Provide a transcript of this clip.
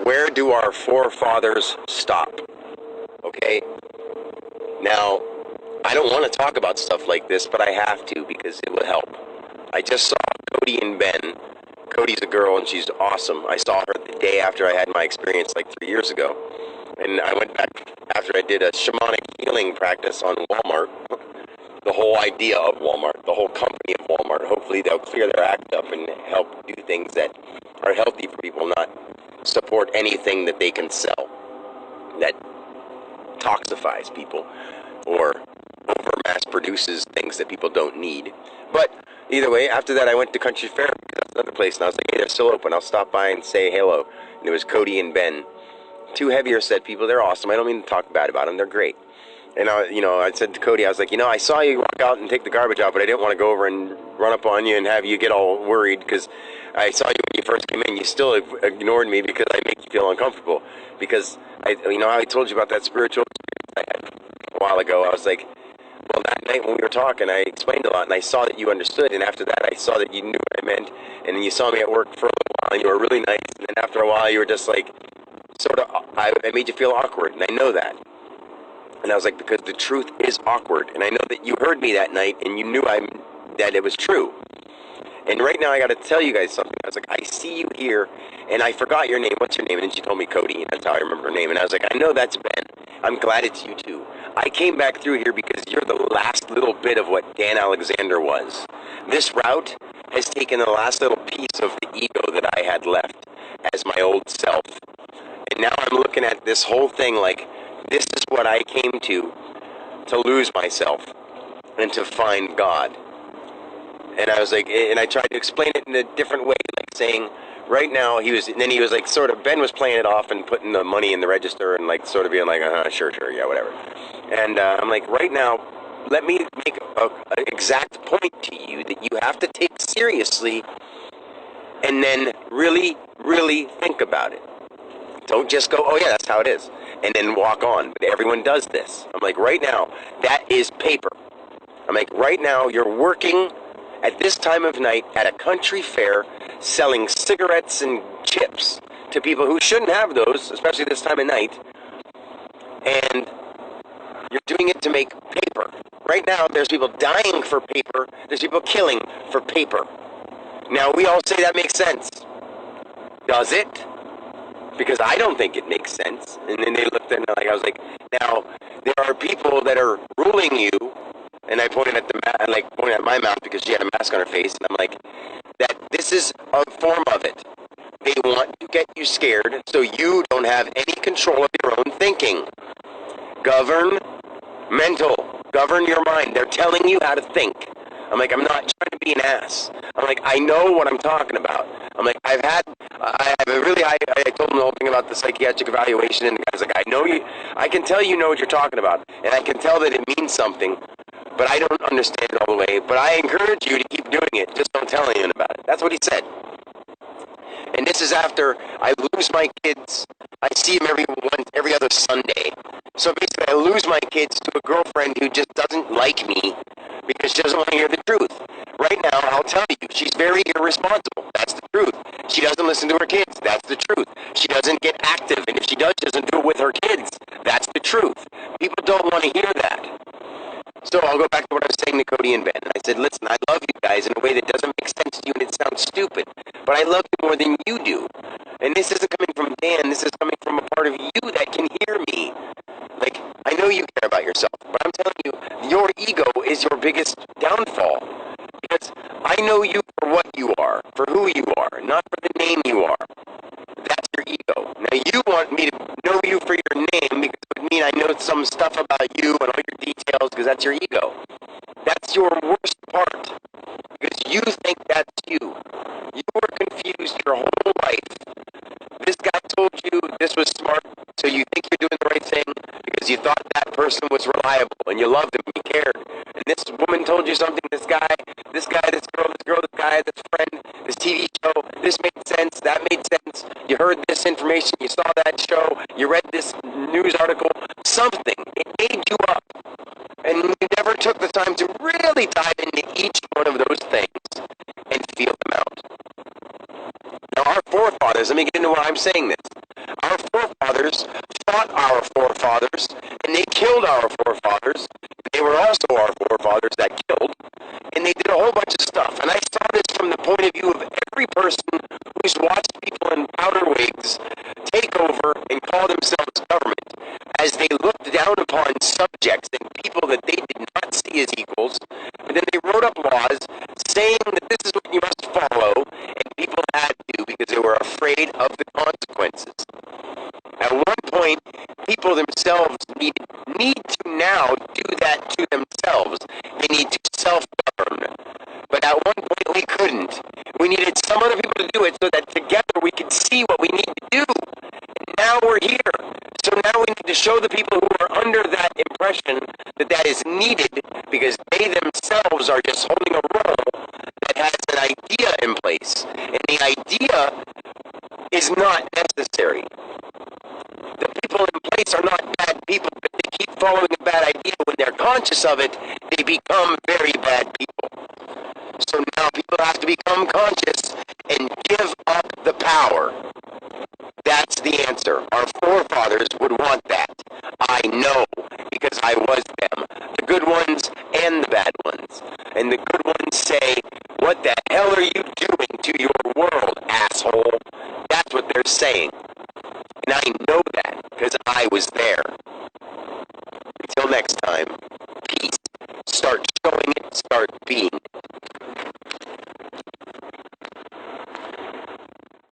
Where do our forefathers stop? Okay? Now, I don't want to talk about stuff like this, but I have to because it will help. I just saw Cody and Ben. Cody's a girl and she's awesome. I saw her the day after I had my experience like 3 years ago. And I went back after I did a shamanic healing practice on Walmart. The whole idea of Walmart, the whole company of Walmart. Hopefully they'll clear their act up and help do things that are healthy for people, not support anything that they can sell that toxifies people or over mass produces things that people don't need. But either way, after that I went to Country Fair because that's another place, and I was like, hey, they're still open. I'll stop by and say hello. And it was Cody and Ben. Two heavier set people. They're awesome. I don't mean to talk bad about them. They're great. And I said to Cody, I was like, I saw you walk out and take the garbage out, but I didn't want to go over and run up on you and have you get all worried because I saw you when you first came in. You still ignored me because I make you feel uncomfortable. Because I told you about that spiritual experience I had a while ago. I was like, well, that night when we were talking, I explained a lot, and I saw that you understood. And after that, I saw that you knew what I meant. And then you saw me at work for a little while, and you were really nice. And then after a while, you were just like, I made you feel awkward, and I know that. And I was like, because the truth is awkward. And I know that you heard me that night and you knew that it was true. And right now I got to tell you guys something. I was like, I see you here and I forgot your name. What's your name? And then she told me Cody, and that's how I remember her name. And I was like, I know that's Ben. I'm glad it's you too. I came back through here because you're the last little bit of what Dan Alexander was. This route has taken the last little piece of the ego that I had left as my old self. And now I'm looking at this whole thing like, this is what I came to lose myself and to find God. And I was like, and I tried to explain it in a different way, like saying, right now, he was like, Ben was playing it off and putting the money in the register and like sort of being like, sure, yeah, whatever. And I'm like, right now, let me make an exact point to you that you have to take seriously and then really, really think about it. Don't just go, oh yeah, that's how it is, and then walk on. But everyone does this. I'm like, right now, that is paper. I'm like, right now, you're working at this time of night at a country fair selling cigarettes and chips to people who shouldn't have those, especially this time of night. And you're doing it to make paper. Right now, there's people dying for paper. There's people killing for paper. Now, we all say that makes sense. Does it? Because I don't think it makes sense. And then they looked at me like, I was like, now, there are people that are ruling you, and I pointed at pointed at my mouth because she had a mask on her face, and I'm like, that this is a form of it. They want to get you scared so you don't have any control of your own thinking. Govern your mind. They're telling you how to think. I'm like, I'm not trying to be an ass. I'm like, I know what I'm talking about. I'm like, I told him the whole thing about the psychiatric evaluation, and the guy's like, I can tell you know what you're talking about, and I can tell that it means something, but I don't understand it all the way, but I encourage you to keep doing it, just don't tell anyone about it. That's what he said. And this is after I lose my kids. I see them every other Sunday. So basically, I lose my kids to a girlfriend who just doesn't like me because she doesn't want to hear the truth. Right now, I'll tell you, she's very irresponsible. That's the truth. She doesn't listen to her kids. That's the truth. She doesn't get active, and if she does, she doesn't do it with her kids. That's the truth. People don't want to hear that. So I'll go back to what I was saying to Cody and Ben. I said, listen, I love you guys in a way that doesn't make sense to you and it sounds stupid, but I love you more than you do. And this isn't coming from Dan. This is coming from a part of you that can hear me. Like, I know you care about yourself, but I'm telling you, your ego is your biggest downfall. Because I know you for what you are, for who you are, not for the name you are. That's your ego. Now, you want me to know you for your name because it would mean I know some stuff about you and all your details because that's your ego. That's your worst part because you think that's you. You were confused your whole life. This guy told you this was smart, so you think you're doing the right thing because you thought that person was reliable and you loved him and you cared. And this woman told you something, this guy, this girl, this guy, this friend, this TV show, this made sense, that made sense. You heard this information, you saw that show, you read this news article, something. It made you up. And you never took the time to really dive into each one of those things and feel them out. Now, our forefathers, let me get into why I'm saying this. our forefathers fought our forefathers, and they killed our forefathers. They were also our forefathers that killed, and they did a whole bunch of stuff. And I saw this from the point of view of every person who's watched people in powder wigs take over and call themselves government, as they looked down upon subjects and people that they did not see as equals. But then they wrote up laws saying that this is what you must follow, and people had to because they were afraid of the consequences. At one point, people themselves need to now do that to themselves. They need to self-govern. But at one point, we couldn't. We needed some other people to do it so that together we could see what we need to do. And now we're here. So now we need to show the people who are under that impression that that is needed because they themselves are just holding a role that has an idea in place. And the idea is not necessary. The people in place are not bad people, but they keep following a bad idea. When they're conscious of it, they become very bad people. So now people have to become conscious and give up the power. That's the answer. Our forefathers would want that. I know, because I was them. The good ones and the bad ones. And the good ones say, what the hell are you doing to your world, asshole? That's what they're saying.